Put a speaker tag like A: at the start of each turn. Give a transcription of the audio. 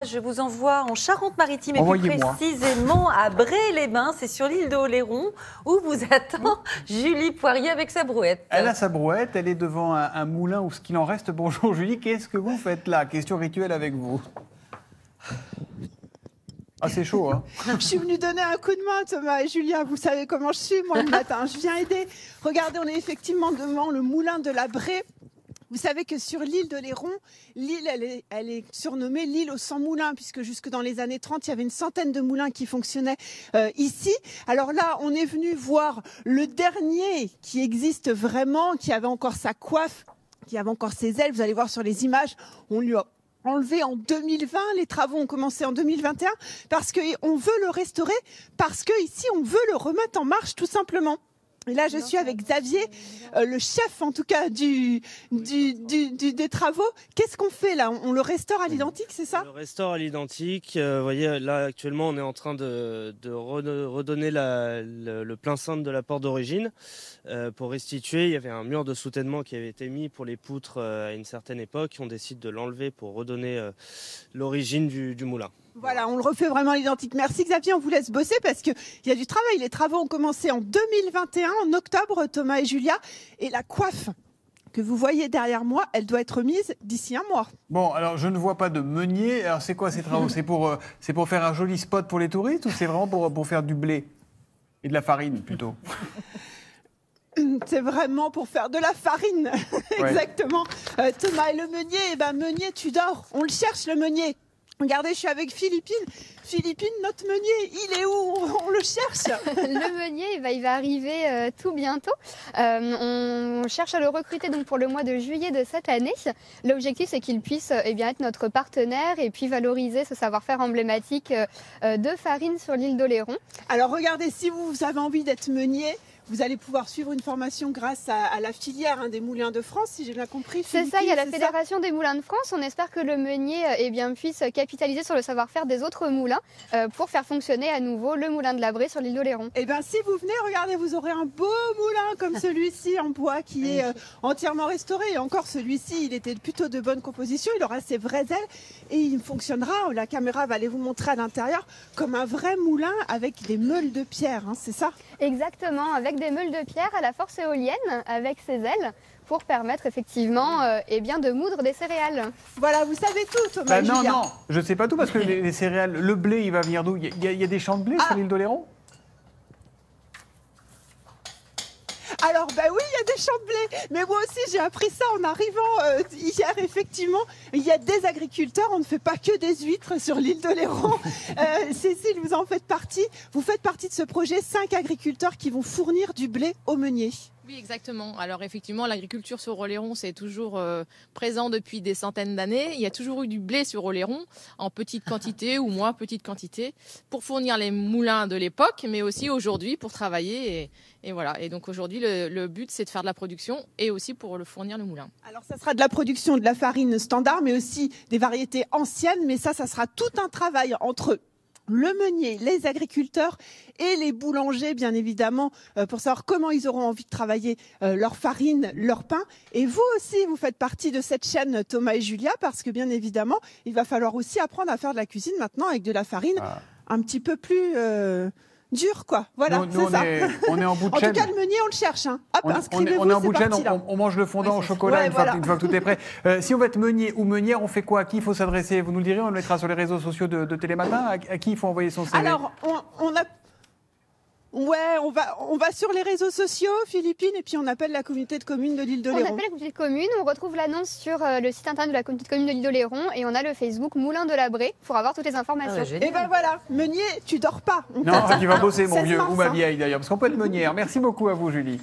A: Je vous envoie en Charente-Maritime et plus précisément à Bray-les-Bains, c'est sur l'île de Oléron, où vous attend Julie Poirier avec sa brouette.
B: Elle a sa brouette, elle est devant un moulin ou ce qu'il en reste. Bonjour Julie, qu'est-ce que vous faites là? Question rituelle avec vous. Ah, c'est chaud, hein.
C: Je suis venue donner un coup de main, Thomas et Julia. Vous savez comment je suis, moi, le matin. Je viens aider. Regardez, on est effectivement devant le moulin de la Bray. Vous savez que sur l'île d'Oléron, l'île, elle est surnommée l'île aux 100 moulins, puisque jusque dans les années 30, il y avait une centaine de moulins qui fonctionnaient ici. Alors là, on est venu voir le dernier qui existe vraiment, qui avait encore sa coiffe, qui avait encore ses ailes. Vous allez voir sur les images, on lui a enlevé en 2020, les travaux ont commencé en 2021, parce qu'on veut le restaurer, parce qu'ici, on veut le remettre en marche, tout simplement. Et là, je suis avec Xavier, le chef en tout cas des travaux. Qu'est-ce qu'on fait là? On le restaure à l'identique, c'est ça?
D: On le restaure à l'identique. Vous voyez, là actuellement, on est en train de redonner le plein cintre de la porte d'origine. Pour restituer, il y avait un mur de soutènement qui avait été mis pour les poutres à une certaine époque. On décide de l'enlever pour redonner l'origine du moulin.
C: Voilà, on le refait vraiment à l'identique. Merci Xavier, on vous laisse bosser parce qu'il y a du travail. Les travaux ont commencé en 2021, en octobre, Thomas et Julia. Et la coiffe que vous voyez derrière moi, elle doit être mise d'ici un mois.
B: Bon, alors je ne vois pas de meunier. Alors c'est quoi ces travaux? C'est pour faire un joli spot pour les touristes ou c'est vraiment pour faire du blé et de la farine plutôt?
C: C'est vraiment pour faire de la farine,
B: ouais.
C: Exactement. Thomas, et le meunier, meunier, tu dors. On le cherche, le meunier. Regardez, je suis avec Philippine. Philippine, notre meunier, il est où? On le cherche.
E: Le meunier, il va arriver tout bientôt. On cherche à le recruter donc pour le mois de juillet de cette année. L'objectif, c'est qu'il puisse être notre partenaire et puis valoriser ce savoir-faire emblématique de farine sur l'île d'Oléron.
C: Alors regardez, si vous avez envie d'être meunier, vous allez pouvoir suivre une formation grâce à la filière des moulins de France, si j'ai bien compris.
E: C'est ça, il y a la Fédération des moulins de France. On espère que le meunier puisse capitaliser sur le savoir-faire des autres moulins pour faire fonctionner à nouveau le moulin de la Bray sur l'île d'Oléron.
C: Eh bien, si vous venez, regardez, vous aurez un beau moulin comme celui-ci en bois qui est entièrement restauré. Et encore, celui-ci, il était plutôt de bonne composition. Il aura ses vraies ailes et il fonctionnera. La caméra va aller vous montrer à l'intérieur comme un vrai moulin avec des meules de pierre, c'est ça?
E: Exactement, avec des meules de pierre à la force éolienne, avec ses ailes, pour permettre effectivement de moudre des céréales.
C: Voilà, vous savez tout, Thomas.
B: Non, je ne sais pas tout parce que les céréales, le blé, il va venir d'où? Il y a des champs de blé sur l'île d'Oléron?
C: Alors, oui, il y a des champs de blé. Mais moi aussi, j'ai appris ça en arrivant hier, effectivement. Il y a des agriculteurs. On ne fait pas que des huîtres sur l'île d'Oléron. Cécile, vous en faites partie. Vous faites partie de ce projet, 5 agriculteurs qui vont fournir du blé aux meuniers.
F: Oui, exactement. Alors effectivement, l'agriculture sur Oléron, c'est toujours présent depuis des centaines d'années. Il y a toujours eu du blé sur Oléron, en petite quantité ou moins petite quantité, pour fournir les moulins de l'époque, mais aussi aujourd'hui pour travailler. Et voilà. Et donc aujourd'hui, le but, c'est de faire de la production et aussi pour le fournir le moulin.
C: Alors ça sera de la production de la farine standard, mais aussi des variétés anciennes. Mais ça sera tout un travail entre le meunier, les agriculteurs et les boulangers, bien évidemment, pour savoir comment ils auront envie de travailler leur farine, leur pain. Et vous aussi, vous faites partie de cette chaîne, Thomas et Julia, parce que bien évidemment, il va falloir aussi apprendre à faire de la cuisine maintenant avec de la farine un petit peu plus dure, quoi. Voilà, c'est ça.
B: On est en bout de chaîne.
C: En tout cas, le meunier, on le cherche. Hop, inscrivez-vous,
B: on est en bout de chaîne,
C: parti,
B: on mange le fondant au chocolat une fois que tout est prêt. Si on veut être meunier ou meunière, on fait quoi? À qui il faut s'adresser? Vous nous le direz, on le mettra sur les réseaux sociaux de Télématin. À qui il faut envoyer son CV?
C: Alors, on va sur les réseaux sociaux, Philippine, et puis on appelle la communauté de communes de l'île d'Oléron.
E: On appelle la communauté de communes, on retrouve l'annonce sur le site internet de la communauté de communes de l'île d'Oléron et on a le Facebook Moulin de la Bray pour avoir toutes les informations.
C: Et voilà, meunier, tu dors pas.
B: Non, tu vas bosser, mon vieux, ou ma vieille d'ailleurs, parce qu'on peut être meunière. Merci beaucoup à vous, Julie.